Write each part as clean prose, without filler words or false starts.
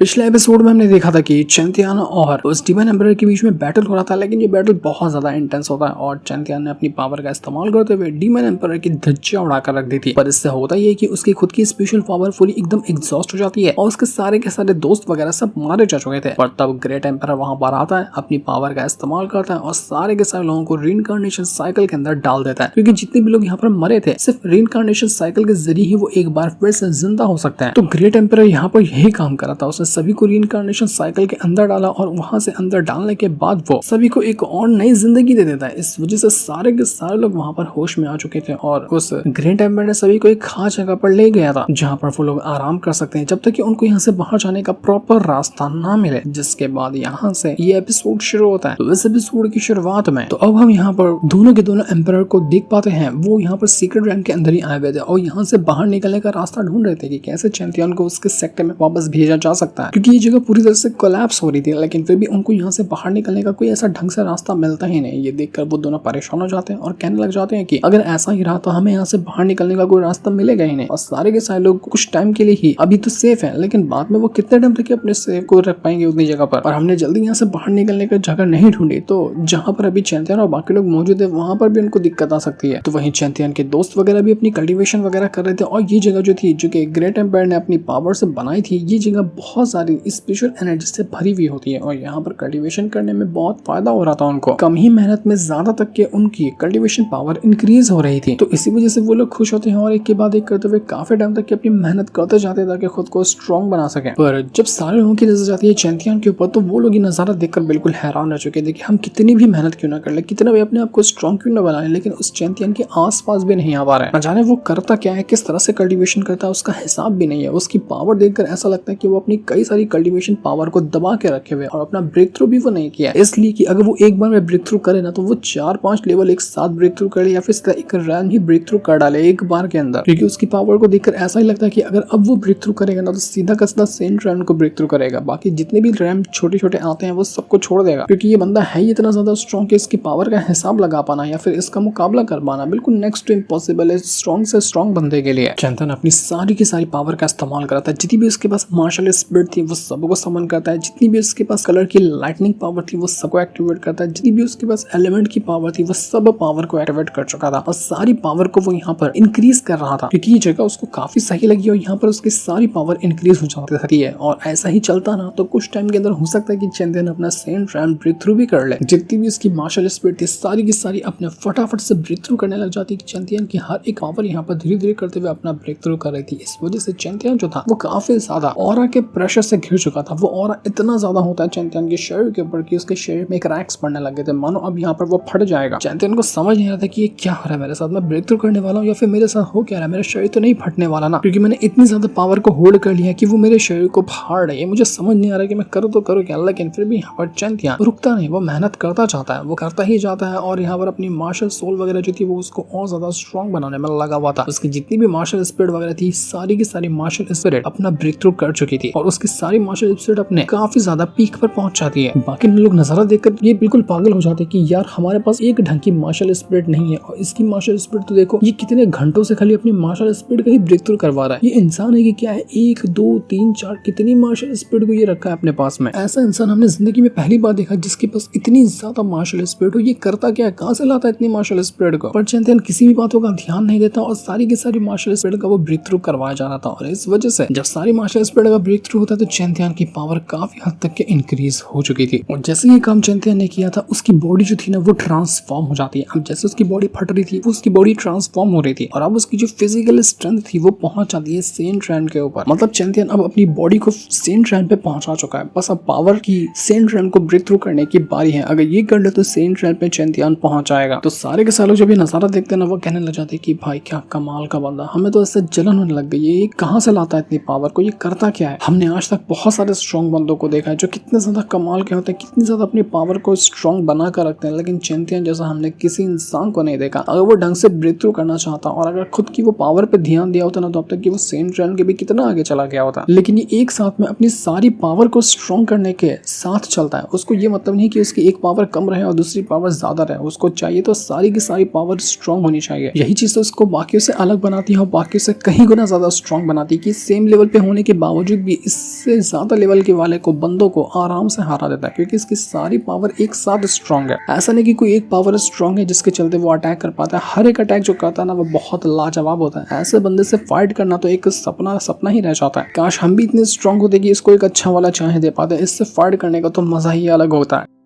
पिछले एपिसोड में हमने देखा था कि चैंतियान और उस डीमन एम्परर के बीच में बैटल हो रहा था, लेकिन ये बैटल बहुत ज्यादा इंटेंस होता है और चैंतियान ने अपनी पावर का इस्तेमाल करते हुए डीमन एम्परर की धज्जियां उड़ाकर रख दी थी। पर इससे होता ये कि उसकी खुद की स्पेशल पावर फुली एकदम एग्जॉस्ट हो जाती है और उसके सारे के सारे दोस्त वगैरह सब मारे जा चुके थे। पर तब ग्रेट एम्परर वहां पर आता है, अपनी पावर का इस्तेमाल करता है और सारे के सारे लोगों को रीइंकार्नेशन साइकिल के अंदर डाल देता है, क्योंकि जितने भी लोग यहाँ पर मरे थे सिर्फ रीइंकार्नेशन साइकिल के जरिए ही वो एक बार फिर से जिंदा हो सकते हैं। तो ग्रेट एम्परर यहाँ पर यही काम करा था, उसने सभी को रीइंकार्नेशन साइकिल के अंदर डाला और वहां से अंदर डालने के बाद वो सभी को एक और नई जिंदगी दे देता है। इस वजह से सारे के सारे लोग वहां पर होश में आ चुके थे और उस ग्रेट एम्परर ने सभी को एक खास जगह पर ले गया था जहां पर वो लोग आराम कर सकते हैं जब तक कि उनको यहाँ से बाहर जाने का प्रॉपर रास्ता ना मिले। जिसके बाद यहाँ से ये एपिसोड शुरू होता है। तो इस एपिसोड की शुरुआत में तो अब हम यहाँ पर दोनों के दोनों एम्परर को देख पाते हैं। वो यहाँ पर सीक्रेट रैंक के अंदर ही आए हुए थे और यहाँ से बाहर निकलने का रास्ता ढूंढ रहे थे कि कैसे चैंपियन को उसके सेक्टर में वापस भेजा जा सकता है, क्योंकि ये जगह पूरी तरह से कोलैप्स हो रही थी। लेकिन फिर भी उनको यहाँ से बाहर निकलने का कोई ऐसा ढंग से रास्ता मिलता ही नहीं। ये देखकर वो दोनों परेशान हो जाते हैं और कहने लग जाते हैं कि अगर ऐसा ही रहा तो हमें यहाँ से बाहर निकलने का कोई रास्ता मिलेगा ही नहीं। और सारे के सारे लोग कुछ टाइम के लिए ही अभी तो सेफ है, लेकिन बाद में वो कितने टाइम तक अपने सेफ को रख पाएंगे उतनी जगह पर। और हमने जल्दी यहाँ से बाहर निकलने का जगह नहीं ढूंढी, तो जहाँ पर अभी चैंपियन और बाकी लोग मौजूद है वहां पर भी उनको दिक्कत आ सकती है। तो वहीं चैंपियन के दोस्त वगैरह भी अपनी कल्टिवेशन वगैरह कर रहे थे और ये जगह जो थी, जो कि ग्रेट एम्पायर ने अपनी पावर से बनाई थी, ये जगह बहुत सारी स्पेशल एनर्जी से भरी हुई होती है और यहाँ पर कल्टीवेशन करने में बहुत फायदा हो रहा था उनको। कम ही मेहनत में ज्यादा तक के उनकी कल्टीवेशन पावर इंक्रीज हो रही थी। तो इसी वजह से वो लोग खुश होते हैं और एक के बाद एक करते हुए काफी टाइम तक अपनी मेहनत करते जाते ताकि खुद को स्ट्रॉन्ग बना सके। पर जब सारे लोगों की नजर जाती है चैंपियन के ऊपर, तो वो लोग ये नजारा देखकर बिल्कुल हैरान रह चुके थे कि हम कितनी भी मेहनत क्यों ना कर ले, कितना भी अपने आप को स्ट्रॉन्ग क्यों ना बनाए, लेकिन उस चैंपियन के आसपास भी नहीं आ पा रहे हैं। न जाने वो करता क्या है, किस तरह से कल्टीवेशन करता है, उसका हिसाब भी नहीं है। उसकी पावर देखकर ऐसा लगता है कि वो अपनी कई सारी कल्टीवेशन पावर को दबा के रखे हुए और अपना ब्रेक थ्रू भी वो नहीं किया, इसलिए कि अगर वो एक बार में ब्रेक थ्रू करे ना तो वो 4-5 लेवल एक साथ ब्रेक थ्रू कर ले या फिर एक रैम ही ब्रेक थ्रू कर डाले एक बार के अंदर। क्योंकि उसकी पावर को देखकर ऐसा ही लगता है कि अगर अब वो ब्रेक थ्रू करेगा ना तो सीधा का सीधा सेंट रैम को ब्रेक थ्रू करेगा, बाकी जितने भी रैम छोटे छोटे आते हैं वो सबको छोड़ देगा। क्योंकि ये बंदा है ही इतना ज्यादा स्ट्रॉन्ग कि इसकी पावर का हिसाब लगा पाना या फिर इसका मुकाबला कर पाना बिल्कुल नेक्स्ट टू इम्पॉसिबल है स्ट्रॉन्ग से स्ट्रॉन्ग बंदे के लिए। चैंपियन अपनी सारी की सारी पावर का इस्तेमाल करता है, जितनी भी उसके पास मार्शल स्पिरिट थी वो सबको समन करता है, जितनी भी उसके पास कलर की लाइटनिंग पावर थी वो सबको एक्टिवेट करता है, जितनी भी उसके पास एलिमेंट की पावर थी वो सब पावर को एक्टिवेट कर चुका था और सारी पावर को वो यहाँ पर इंक्रीज कर रहा था, क्योंकि ये जगह उसको काफी सही लगी और यहाँ पर उसकी सारी पावर इंक्रीज हो जाती है। और ऐसा ही चलता ना तो कुछ टाइम के अंदर हो सकता है कि चैंपियन अपना सेंट रैम ब्रेक थ्रू भी कर ले। जितनी भी उसकी मार्शल स्पिरिट थी सारी की सारी अपने फटाफट से ब्रेक थ्रू करने लग जाती है। चैंपियन की हर एक पावर यहाँ पर धीरे धीरे करते हुए अपना ब्रेक थ्रू कर रही थी। इस वजह से चैंपियन जो था वो काफी ज्यादा ऑरा के प्रेशर से घिर चुका था। वो ऑरा इतना ज्यादा होता है चैंपियन के शरीर के ऊपर कि उसके शरीर में क्रैक्स पड़ने लगे थे, मानो अब यहाँ पर वो फट जाएगा। चैंपियन को समझ नहीं आता कि ये क्या हो रहा है मेरे साथ, मैं ब्रेक थ्रू करने वाला हूँ या फिर मेरे साथ हो क्या रहा है, मेरा शरीर तो नहीं फटने वाला ना, क्योंकि मैंने इतनी ज्यादा पावर को होल्ड कर लिया कि वो मेरे शरीर को फाड़ रही है। मुझे समझ नहीं आ रहा कि मैं करूँ तो करूँ क्या, लेकिन फिर भी यहाँ पर चैंपियन रुकता नहीं, वो मेहनत करता चाहता है, वो करता ही जाता है और यहाँ पर अपनी मार्शल सोल वगैरह जो थी वो उसको और ज्यादा स्ट्रॉन्ग बनाने में लगा हुआ था। उसकी जितनी भी मार्शल स्पिरिट वगैरह थी सारी की सारी मार्शल स्पिरिट अपना ब्रेक थ्रू कर चुकी थी और उसकी सारी मार्शल स्पिरिट अपने काफी ज्यादा पीक पर पहुंच जाती है। बाकी लोग नजारा देखकर ये बिल्कुल पागल हो जाते हैं कि यार हमारे पास एक ढंग की मार्शल स्पिरिट नहीं है और इसकी मार्शल स्पिरिट तो देखो, ये कितने घंटों से खाली अपनी मार्शल स्पिरिट का ही ब्रेक थ्रू करवा रहा है। ये इंसान है कि क्या है, 1 2 3 4 कितनी मार्शल स्पिरिट को ये रखा है अपने पास में। ऐसा इंसान हमने जिंदगी में पहली बार देखा जिसके पास इतनी ज्यादा मार्शल स्पिरिट हो। ये करता क्या है, कहाँ से लाता है इतनी मार्शल स्पिरिट को। पर चैंपियन किसी भी बातों का ध्यान नहीं देता और सारी की सारी मार्शल स्पिरिट का वो ब्रेक थ्रू करवाया जा रहा था। और इस वजह से जब सारी मार्शल स्पिरिट का ब्रेक थ्रू होता है तो चैंपियन की पावर काफी हद तक के इंक्रीज हो चुकी थी। और जैसे ये काम चैंपियन ने किया था उसकी बॉडी जो थी ना वो ट्रांसफॉर्म हो जाती है। अब जैसे उसकी बॉडी फट रही थी उसकी बॉडी ट्रांसफॉर्म हो रही थी और अब उसकी जो फिजिकल स्ट्रेंथ थी वो पहुंच जाती है सेंट रैम के ऊपर। मतलब चैंपियन अब अपनी बॉडी को सेंट रैम पे पहुंचा चुका है, बस अब पावर की सेंट रैम को ब्रेक थ्रू करने की बारी है। अगर ये कर ले तो सेंट रैम पे चैंपियन पहुंच जाएगा। तो सारे के सालों जब ये नजारा देखते हैं ना वो कहने लग जाते हैं कि भाई क्या कमाल का बंदा, हमें तो इससे जलन होने लग गई है, ये कहाँ से लाता है इतनी पावर को, ये करता क्या है। हमने आज तक बहुत सारे स्ट्रॉन्ग बंदों को देखा है जो कितने ज्यादा कमाल के होते हैं, कितनी ज्यादा अपनी पावर को स्ट्रॉन्ग बना कर रखते हैं, लेकिन चैंपियन जैसा हमने किसी इंसान को नहीं देखा। अगर वो ढंग से ब्रेक थ्रू करना चाहता और अगर खुद की वो पावर पे ध्यान दिया होता ना तो अब तक कि वो सेंट रैम के भी कितना आगे चला गया होता। लेकिन ये एक साथ में अपनी सारी पावर को स्ट्रॉन्ग करने के साथ चलता है। उसको ये मतलब नहीं कि उसकी एक पावर कम रहे और दूसरी पावर ज्यादा रहे, उसको चाहिए तो सारी की सारी पावर स्ट्रॉन्ग होनी चाहिए। यही चीज तो उसको बाकियों से अलग बनाती है और बाकियों से कहीं गुना ज्यादा स्ट्रॉन्ग बनाती है कि सेम लेवल पे होने के बावजूद भी इस इससे ज्यादा लेवल के वाले को बंदों को आराम से हरा देता है, क्योंकि इसकी सारी पावर एक साथ स्ट्रांग है। ऐसा नहीं कि कोई एक पावर स्ट्रांग है जिसके चलते वो अटैक कर पाता है, हर एक अटैक जो करता है ना वो बहुत लाजवाब होता है। ऐसे बंदे से फाइट करना तो एक सपना ही रह जाता है। काश हम भी इतने स्ट्रांग होते कि इसको एक अच्छा वाला चाहे दे पाते। इससे फाइट करने का तो मजा ही अलग होता है।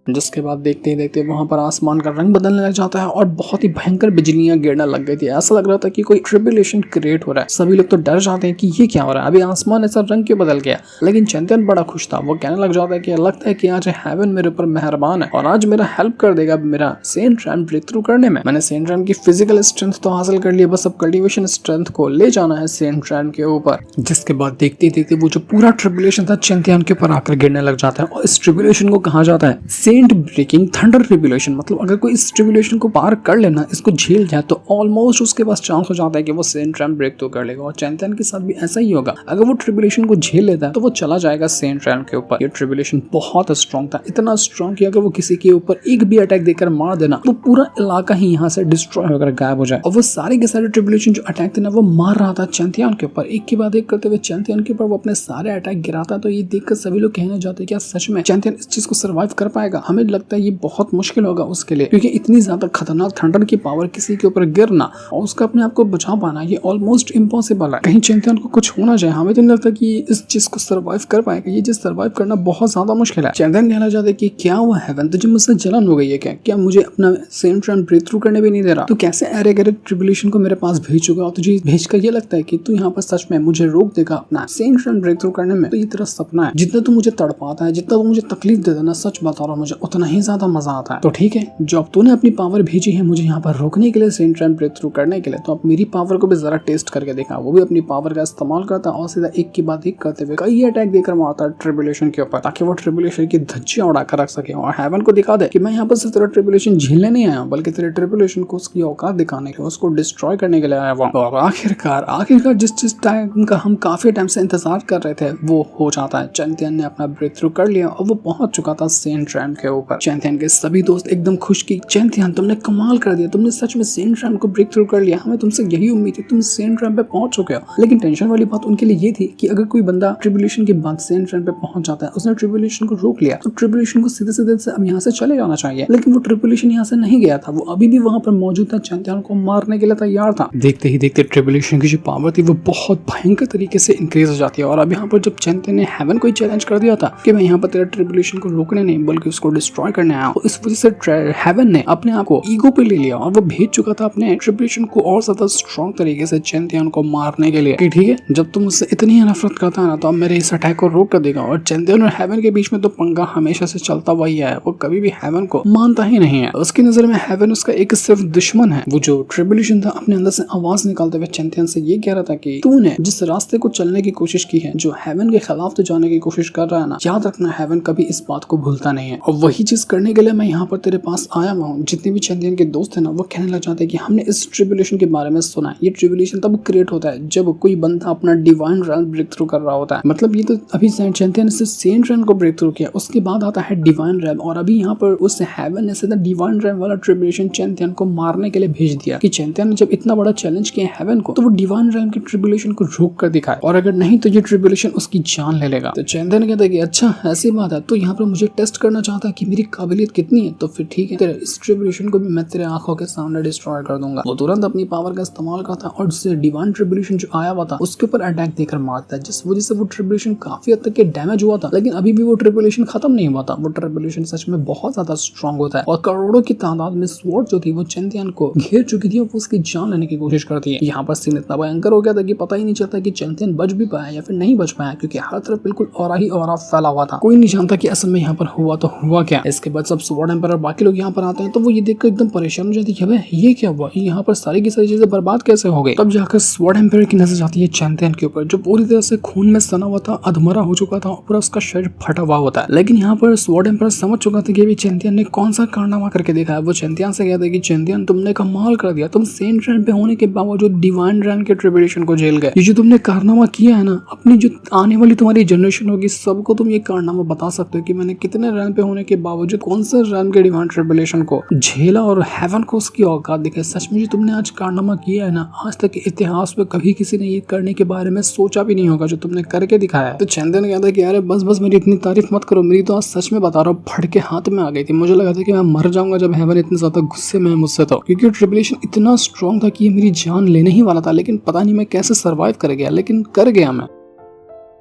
जिसके बाद देखते ही देखते वहां पर आसमान का रंग बदलने लग जाता है और बहुत ही भयंकर बिजलियां गिरने लग गई थी। ऐसा लग रहा था कि कोई ट्रिबुलेशन क्रिएट हो रहा है। सभी लोग तो डर जाते हैं कि ये क्या हो रहा है, अभी आसमान ऐसा रंग क्यों बदल गया। लेकिन चैंपियन बड़ा खुश था। वो कहने लग जाता है कि लगता है कि आज हेवन मेरे ऊपर मेहरबान है और आज मेरा हेल्प कर देगा मेरा सेंट रैम ब्रेक थ्रू करने में। मैंने सेंट रैम की फिजिकल स्ट्रेंथ तो हासिल कर लिया, बस अब कल्टीवेशन स्ट्रेंथ को ले जाना है सेंट रैम के ऊपर। जिसके बाद देखते ही देखते वो जो पूरा ट्रिबुलेशन था चैंपियन के ऊपर आकर गिरने लग जाता है और इस ट्रिबुलेशन को कहा जाता है सेंट ब्रेकिंग थंडर ट्रिबुलेशन। मतलब अगर कोई इस ट्रिबुलेशन को पार कर लेना, इसको झेल जाए, तो ऑलमोस्ट उसके पास चांस हो जाता है कि वो सेंट रैम ब्रेक तो कर लेगा। और चैंपियन के साथ भी ऐसा ही होगा। अगर वो ट्रिबुलेशन को झेल लेता है तो वो चला जाएगा सेंट रैम के ऊपर। ये ट्रिबुलेशन बहुत स्ट्रॉन्ग था, इतना स्ट्रॉन्ग कि अगर वो किसी के ऊपर एक भी अटैक देकर मार देना तो पूरा इलाका ही यहाँ से डिस्ट्रॉय होकर गायब हो जाए। और वो सारे के सारे ट्रिबुलेशन जो अटैक थे ना वो मार रहा था चैंपियन के ऊपर, एक के बाद एक करते हुए चैंपियन के ऊपर वो अपने सारे अटैक गिराता। तो ये देखकर सभी लोग कहने जाते क्या सच में चैंपियन इस चीज को सर्वाइव कर पाएगा। हमें लगता है ये बहुत मुश्किल होगा उसके लिए, क्योंकि इतनी ज्यादा खतरनाक थंडर की पावर किसी के ऊपर गिरना और उसका अपने आप को बचा पाना ये ऑलमोस्ट इम्पॉसिबल है। कहीं चैंपियन को कुछ होना चाहिए। हमें तो नहीं लगता कि इस चीज को सर्वाइव कर पाएगा। ये चीज सर्वाइव करना बहुत ज्यादा मुश्किल है। चैंपियन कहना चाहते कि क्या हुआ हेवन, तुझे मुझसे जलन हो गई है क्या मुझे अपना सेंट रैम ब्रेक थ्रू करने भी नहीं दे रहा। तो कैसे अरे गरे ट्रिबुलेशन को मेरे पास भेज चुका और तुझे भेजकर ये लगता है कि तू यहाँ पर सच में मुझे रोक देगा अपना सेंट रैम ब्रेक थ्रू करने में। तो ये तेरा सपना है। जितना तू मुझे तड़पाता है, जितना तू मुझे तकलीफ दे देना, सच बता रहा हूँ मुझे उतना ही ज्यादा मजा आता है। तो ठीक है, जो अब तूने अपनी पावर भेजी है मुझे यहाँ पर रोकने के लिए, सेंट रैम ब्रेक थ्रू करने के लिए, तो अब मेरी पावर को भी जरा टेस्ट करके देखा। वो भी अपनी पावर का इस्तेमाल करता और सीधा एक की बाद एक करते हुए कई अटैक देकर मारता ट्रिबुलेशन के ऊपर, ताकि वो ट्रिबुलेशन की धज्जियां उड़ाकर रख सके और हेवन को दिखा दे कि मैं यहाँ पर सिर्फ तेरा ट्रिबुलेशन झेलने नहीं आया, बल्कि तेरे ट्रिबुलेशन को उसकी औकात दिखाने के, उसको डिस्ट्रॉय करने के लिए आया हुआ। और आखिरकार जिस टाइम का हम काफी टाइम से इंतजार कर रहे थे वो हो जाता है। चैंपियन ने अपना ब्रेक थ्रू कर लिया और वो पहुंच चुका था सेंट रैम के ऊपर। चैंपियन के सभी दोस्त एकदम खुश की चैंपियन तुमने कमाल कर दिया, तुमने सच में सेंट रैम को ब्रेक थ्रू कर लिया, हमें तुमसे यही उम्मीद थी, तुम सेंट रैम पे पहुंच चुके हो। लेकिन टेंशन वाली बात उनके लिए ये थी कि अगर कोई बंदा ट्रिबुलेशन के बाद सेंट रैम पे पहुंच जाता है, उसने ट्रिबुलेशन को रोक लिया, तो ट्रिबुलेशन को सीधे सीधे से अब यहाँ से चले जाना चाहिए। लेकिन वो ट्रिबुलेशन यहाँ से नहीं गया था, वो अभी भी वहां पर मौजूद था, चैंपियन को मारने के लिए तैयार था। देखते ही देखते ट्रिबुलेशन की जो पावर थी वो बहुत भयंकर तरीके से इंक्रीज हो जाती है। और अब यहाँ पर जब चैंपियन ने हेवन को चैलेंज कर दिया था कि मैं यहाँ पर तेरा ट्रिबुलेशन को रोकने नहीं बल्कि उसको डिस्ट्रॉय करने आया, तो इस वजह से हेवन ने अपने आप को ईगो पे ले लिया और वो भेज चुका था अपने ट्रिबुलेशन को और ज्यादा स्ट्रॉन्ग तरीके से चैंपियन को मारने के लिए कि ठीक है, जब तुम मुझसे इतनी नफरत करता है ना तो अब मेरे इस अटैक को रोक कर देगा। और चैंपियन और हेवन के बीच में तो पंगा हमेशा से चलता हुआ ही है, वो कभी भी हेवन को मानता ही नहीं है। उसकी नजर में हेवन उसका एक सिर्फ दुश्मन है। वो जो ट्रिबुलेशन था अपने अंदर से आवाज निकालते हुए चैंपियन से ये कह रहा था कि तूने जिस रास्ते को चलने की कोशिश की है, जो हेवन के खिलाफ तो जाने की कोशिश कर रहा है ना, याद रखना हेवन कभी इस बात को भूलता नहीं है। और वही चीज करने के लिए मैं यहाँ पर तेरे पास आया हूँ। जितने भी चैंपियन के दोस्त है ना वो कहने लग जाते हैं कि हमने इस ट्रिबुलेशन के बारे में सुना है। ये ट्रिबुलेशन तब क्रिएट होता है जब कोई बंदा अपना डिवाइन रैम ब्रेक थ्रू कर रहा होता है। मतलब ये तो अभी चैंपियन ने सेंट रैम को ब्रेक थ्रू किया, उसके बाद आता है डिवाइन रैम। और अभी यहाँ पर उस हेवन ने सीधा डिवाइन रैम वाला ट्रिबुलेशन चैंपियन को मारने के लिए भेज दिया कि चैंपियन ने जब इतना बड़ा चैलेंज किया हेवन को, तो वो डिवाइन रैम के ट्रिबुलेशन को रोक कर दिखाए, और अगर नहीं तो ये ट्रिबुलेशन उसकी जान ले लेगा। तो चैंपियन कहता है कि अच्छा ऐसी बात है, तो यहाँ पर मुझे टेस्ट करना चाहता है कि मेरी काबिलियत कितनी है, तो फिर ठीक है, तेरे इस ट्रिबुलेशन को भी मैं तेरे आंखों के सामने डिस्ट्रॉय कर दूंगा। वो तुरंत अपनी पावर का इस्तेमाल करता और जिससे डिवाइन ट्रिबुलेशन जो आया हुआ था उसके ऊपर अटैक देकर मारता है, जिस वजह से वो ट्रिबुलेशन काफी हद तक के डैमेज हुआ था। लेकिन अभी भी वो ट्रिबुलेशन खत्म नहीं हुआ था। वो ट्रिबुलेशन सच में बहुत ज्यादा स्ट्रॉन्ग होता है और करोड़ों की तादाद में स्वॉर्ड जो थी वो चैंपियन को घेर चुकी थी और वो उसकी जान लेने की कोशिश करती है। यहाँ पर सीन इतना भयंकर हो गया था कि पता ही नहीं चलता कि चैंपियन बच भी पाया या फिर नहीं बच पाया, क्योंकि हर तरफ बिल्कुल और ही और फैला हुआ था। कोई नहीं जानता कि असल में यहाँ पर हुआ तो हुआ क्या। इसके बाद सब स्वॉर्ड एम्पायर और बाकी लोग यहाँ पर आते हैं तो वो ये देखकर एकदम परेशान हो जाती है, ये क्या हुआ, यहाँ पर सारी की सारी चीजें बर्बाद कैसे हो गई। तब जाकर स्वॉर्ड एम्पायर की नजर जाती है चैंपियन के ऊपर, जो पूरी तरह से खून में सना हुआ था, अधमरा हो चुका था, पूरा उसका शरीर फटा हुआ होता है। लेकिन यहाँ पर स्वॉर्ड एम्पायर समझ चुका था कि अभी चैंपियन ने कौन सा कारनामा करके देखा है। वो चैंपियन से कहता है कि चैंपियन तुमने कमाल कर दिया, तुम सेंट रैम पे होने के बावजूद डिवाइन रैम के ट्रिबुलेशन को झेल गए। ये जो तुमने कारनामा किया है ना, अपनी जो आने वाली तुम्हारी जनरेशन होगी सबको तुम ये कारनामा बता सकते हो कि मैंने कितने रैम पे होने के बावजूद कौन से रैन के डिवाइन ट्रिब्यूलेशन को झेला और हेवन को उसकी औकात दिखाई। सच में जो तुमने आज कारनामा किया है ना, आज तक इतिहास में कभी किसी ने ये करने के बारे में सोचा भी नहीं होगा जो तुमने करके दिखाया है। तो चंदन कहता है कि अरे बस बस मेरी इतनी तारीफ मत करो, मेरी तो आज सच में बता रहा हूँ फट के हाथ में आ गई थी। मुझे लगा था कि मैं मर जाऊंगा जब हेवन इतने ज्यादा गुस्से में मुझसे, तो क्योंकि ट्रिब्यूलेशन इतना स्ट्रॉन्ग था कि ये मेरी जान लेने ही वाला था, लेकिन पता नहीं मैं कैसे सर्वाइव कर गया, लेकिन कर गया मैं।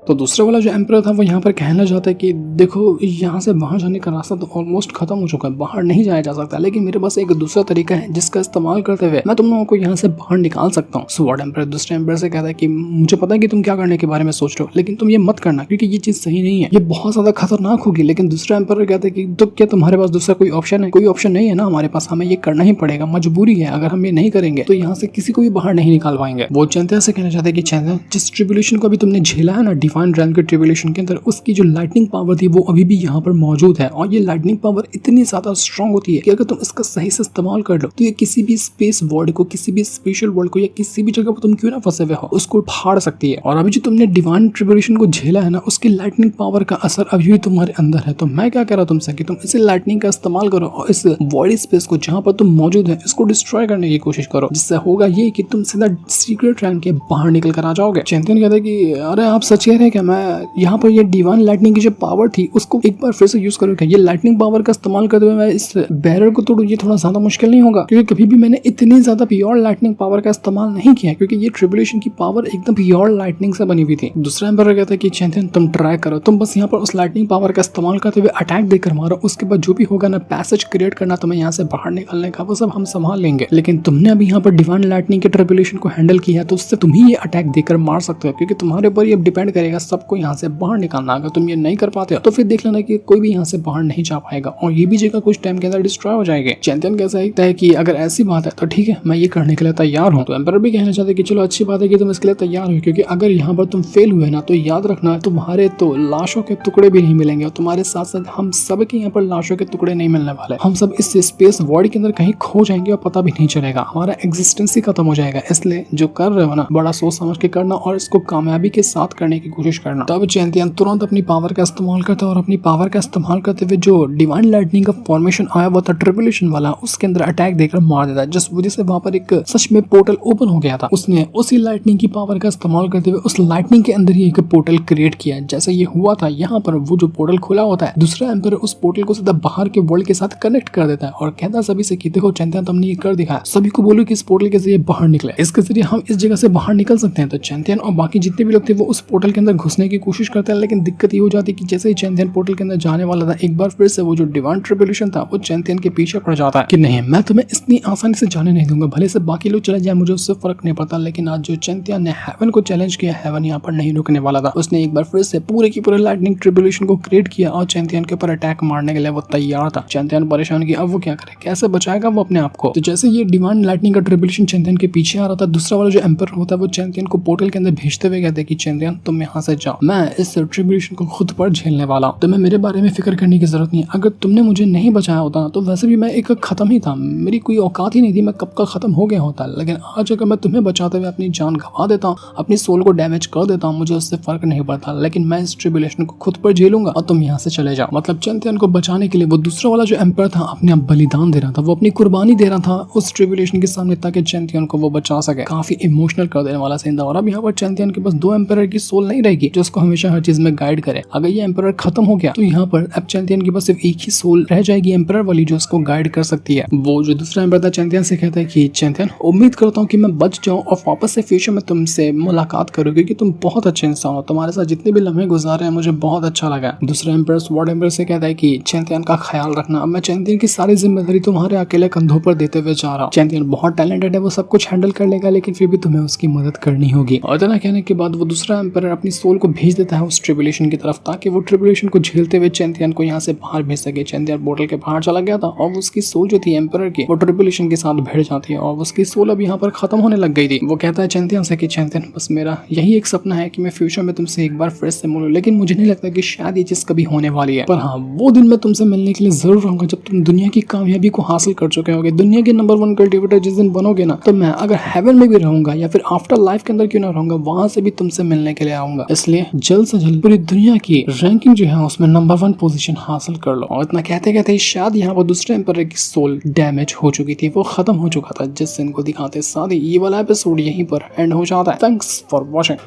तो दूसरा वाला जो एम्परर था वो यहाँ पर कहना चाहता है कि देखो यहाँ से वहां जाने का रास्ता तो ऑलमोस्ट खत्म हो चुका है, बाहर नहीं जाया जा सकता, लेकिन मेरे पास एक दूसरा तरीका है जिसका इस्तेमाल करते हुए मैं तुम लोगों को यहाँ से बाहर निकाल सकता हूँ। स्वॉर्ड एम्परर दूसरे एम्परर से कहता है कि मुझे पता है कि तुम क्या करने के बारे में सोच रहे हो, लेकिन तुम ये मत करना क्योंकि ये चीज सही नहीं है, ये बहुत ज्यादा खतरनाक होगी। लेकिन दूसरा एम्परर कहता है कि तो क्या तुम्हारे पास दूसरा कोई ऑप्शन है? कोई ऑप्शन नहीं है ना हमारे पास, हमें ये करना ही पड़ेगा, मजबूरी है। अगर हम ये नहीं करेंगे तो यहाँ से किसी को भी बाहर नहीं निकाल पाएंगे। वो चैंतियन से कहना चाहते हैं कि चैंतियन, जिस ट्रिब्यूलेशन को अभी तुमने झेला है ना डिवाइन रैन के ट्रिब्यूलेशन के अंदर, उसकी जो लाइटनिंग पावर थी वो अभी भी यहाँ पर मौजूद है। और ये लाइटनिंग पावर इतनी ज्यादा स्ट्रॉन्ग होती है कि अगर तुम इसका सही से इस्तेमाल कर लो तो ये किसी भी स्पेस वर्ल्ड को, किसी भी स्पेशल वर्ल्ड को या किसी भी जगह पर तुम क्यों ना फंसे हुए हो उसको फाड़ सकती है। और अभी जो तुमने डिवाइन ट्रिब्यूलेशन को झेला है ना, उसकी लाइटनिंग पावर का असर अभी भी तुम्हारे अंदर है। तो मैं क्या कह रहा हूँ तुमसे कि तुम इसे लाइटनिंग का इस्तेमाल करो और इस वॉइड स्पेस को जहाँ पर तुम मौजूद है इसको डिस्ट्रॉय करने की कोशिश करो, जिससे होगा ये कि तुम सीधा सीक्रेट रैन के बाहर निकल कर आ जाओगे। चैंपियन कहता है कि अरे आप सच कह रहे हैं क्या? मैं यहाँ पर ये डिवाइन लाइटनिंग की जो पावर थी उसको एक बार फिर से यूज करूँ क्या? ये लाइटनिंग पावर का इस्तेमाल करते हुए मैं इस बैरियर को तोड़ूं, ये थोड़ा ज्यादा मुश्किल नहीं होगा? क्योंकि कभी भी मैंने इतनी ज्यादा प्योर लाइटनिंग पावर का इस्तेमाल नहीं किया, क्योंकि ये ट्रिब्यूलेशन की पावर एकदम प्योर लाइटनिंग से बनी हुई थी। दूसरा एम्परर कहता है कि चैंपियन तुम ट्राई करो, तुम बस यहाँ पर उस लाइटनिंग पावर का इस्तेमाल करते हुए अटैक देकर मारो, उसके बाद जो भी होगा ना पैसेज क्रिएट करना तुम्हें यहाँ से बाहर निकलने का, वो सब हम संभाल लेंगे। लेकिन तुमने अभी यहाँ पर डिवाइन लाइटनिंग के ट्रिब्यूलेशन को हैंडल किया तो उससे तुम ही ये अटैक देकर मार सकते हो, क्योंकि तुम्हारे ऊपर ये डिपेंड करेगा सबको यहाँ से बाहर निकालना। अगर तुम ये नहीं कर पाते हो तो फिर देख लेना कि कोई भी यहाँ से बाहर नहीं जा पाएगा और ये भी जगह कुछ टाइम के अंदर डिस्ट्रॉय हो जाएगी। चैंपियन कैसा है कि अगर ऐसी बात है तो ठीक है, मैं ये करने के लिए तैयार हूँ। तो एम्परर भी कहना चाहते कि चलो अच्छी बात है कि तुम इसके लिए तैयार हो, क्योंकि अगर यहाँ पर तुम फेल हुए ना तो याद रखना तुम्हारे तो लाशों के टुकड़े भी नहीं मिलेंगे और तुम्हारे साथ साथ हम सब के यहाँ पर लाशों के टुकड़े नहीं मिलने वाले। हम सब इस स्पेस वॉइड के अंदर कहीं खो जाएंगे और पता भी नहीं चलेगा, हमारा एग्जिस्टेंस ही खत्म हो जाएगा। इसलिए जो कर रहे हो ना बड़ा सोच समझ के करना और इसको कामयाबी के साथ करने की कोशिश करना। तब चैंपियन तुरंत अपनी पावर का इस्तेमाल करता है और अपनी पावर का इस्तेमाल करते हुए जो डिवाइन लाइटनिंग का फॉर्मेशन आया हुआ था ट्रिब्यूलेशन वाला, उसके अंदर अटैक देकर मार देता है, जिस वजह से वहां पर एक सच में पोर्टल ओपन हो गया था। उसने उसी लाइटनिंग की पावर का इस्तेमाल करते हुए उस लाइटनिंग के अंदर ही एक पोर्टल क्रिएट किया। जैसे ये हुआ था यहाँ पर वो जो पोर्टल खुला होता है, दूसरा एम्परर उस पोर्टल को सीधा बाहर के वर्ल्ड के साथ कनेक्ट कर देता है और कहता है सभी से कि देखो चैंपियन तुमने ये कर दिखाया, सभी को बोलो कि इस पोर्टल के जरिए बाहर निकले, इसके जरिए हम इस जगह से बाहर निकल सकते हैं। तो चैंपियन और बाकी जितने भी लोग थे वो उस पोर्टल के अंदर घुसने की कोशिश करते हैं, लेकिन दिक्कत ये हो जाती है कि जैसे ही चैंपियन पोर्टल के अंदर जाने वाला था एक बार फिर से वो जो डिवाइन ट्रिब्यूलेशन था वो चैंपियन के पीछे पड़ जाता है कि नहीं मैं तुम्हें इतनी आसानी से जाने नहीं दूंगा, भले से बाकी लोग चले जाए मुझे उससे फर्क नहीं पड़ता। लेकिन आज जो चैंपियन ने हेवन को चैलेंज किया, हेवन यहाँ पर नहीं रुकने वाला था। उसने एक बार फिर से पूरे की पूरे लाइटनिंग ट्रिब्यूलेशन को क्रिएट किया और चैंपियन के ऊपर अटैक मारने के लिए वो तैयार था। चैंपियन परेशान किया, अब वो क्या करे, कैसे बचाएगा वो अपने आप को। तो जैसे ये डिवाइन लाइटनिंग का ट्रिब्यूलेशन चैंपियन के पीछे आ रहा था, दूसरा वाला जो एम्परर होता है वो चैंपियन को पोर्टल के अंदर भेजते हुए कहते कि चैंपियन तुम यहाँ से जाओ, मैं इस ट्रिब्यूलेशन को खुद पर झेलने वाला हूँ, तुम्हें मेरे बारे में फिक्र करने की जरूरत नहीं है। अगर तुमने मुझे नहीं बचाया होता तो वैसे भी मैं एक खत्म ही था, मेरी कोई औकात ही नहीं थी, मैं कब का खत्म हो गया होता। लेकिन आज अगर मैं तुम्हें बचाते हुए अपनी जान गंवा देता हूँ, अपनी सोल को डैमेज कर देता हूँ, मुझे उससे फर्क नहीं पड़ता, लेकिन मैं इस ट्रिब्यूलेशन को खुद पर झेलूंगा और तुम यहाँ से चले जाओ। मतलब चैंपियन को बचाने के लिए वो दूसरा वाला जो एम्परर था अपने आप बलिदान दे रहा था, वो अपनी कुर्बानी दे रहा था उस ट्रिब्यूलेशन के सामने ताकि चैंपियन को वो बचा सके। काफी इमोशनल कर देने वाला सीन था। और अब यहाँ पर चैंपियन के पास दो एम्परर की सोल नहीं रहेगी जो उसको हमेशा हर चीज में गाइड करे। अगर ये एम्परर खत्म हो गया तो यहाँ पर अब चैंपियन के पास सिर्फ एक ही सोल रह जाएगी एम्परर वाली, जो उसको गाइड कर सकती है। वो जो दूसरा एम्परर था चैंपियन से कहता है कि चैंपियन उम्मीद करता हूँ कि मैं बच जाऊँ और वापस से फ्यूचर में तुमसे मुलाकात करूँ, क्योंकि तुम बहुत अच्छे इंसान हो, तुम्हारे साथ जितने भी लम्हे गुजारे हैं मुझे बहुत अच्छा लगा। दूसरा एम्परर स्वॉर्ड एम्परर से कहता है कि चैंपियन का ख्याल रखना, मैं चैंपियन की सारी जिम्मेदारी तुम्हारे अकेले कंधों पर देते हुए जा रहा हूँ। चैंपियन बहुत टैलेंटेड है, वो सब कुछ हैंडल कर लेगा, लेकिन फिर भी तुम्हें उसकी मदद करनी होगी। और इतना कहने के बाद वो दूसरा एम्परर अपनी सोल को भेज देता है उस ट्रिब्यूलेशन की तरफ, ताकि वो ट्रिब्यूलेशन को झेलते हुए चैंपियन को यहाँ से बाहर भेज सके। चैंपियन पोर्टल के बाहर चला गया था और उसकी सोल जो थी एम्परर की वो ट्रिब्यूलेशन के साथ भिड़ जाती है और उसकी सोल अब यहाँ पर खत्म होने लग गई थी। वो कहता है चैंपियन से कि चैंपियन बस मेरा यही एक सपना है कि मैं फ्यूचर में तुमसे एक बार फिर से मिलूं, लेकिन मुझे नहीं लगता कि शायद ये चीज कभी होने वाली है। पर हाँ, वो दिन मैं तुमसे मिलने के लिए जरूर रहूंगा जब तुम दुनिया की कामयाबी को हासिल कर चुके होगे, दुनिया के नंबर 1 कल्टिवेटर जिस दिन बनोगे ना, तो मैं अगर हेवन में भी रहूंगा या फिर आफ्टर लाइफ के अंदर क्यों ना रहूंगा, वहां से भी तुमसे मिलने के लिए आऊंगा। चाहूंगा, इसलिए जल्द से जल्द पूरी दुनिया की रैंकिंग जो है उसमें नंबर 1 पोजीशन हासिल कर लो। और इतना कहते कहते शायद यहाँ पर दूसरे एम्पर की सोल डैमेज हो चुकी थी, वो खत्म हो चुका था, जिससे इनको दिखाते साथ ही ये वाला एपिसोड यहीं पर एंड हो जाता है। Thanks for watching.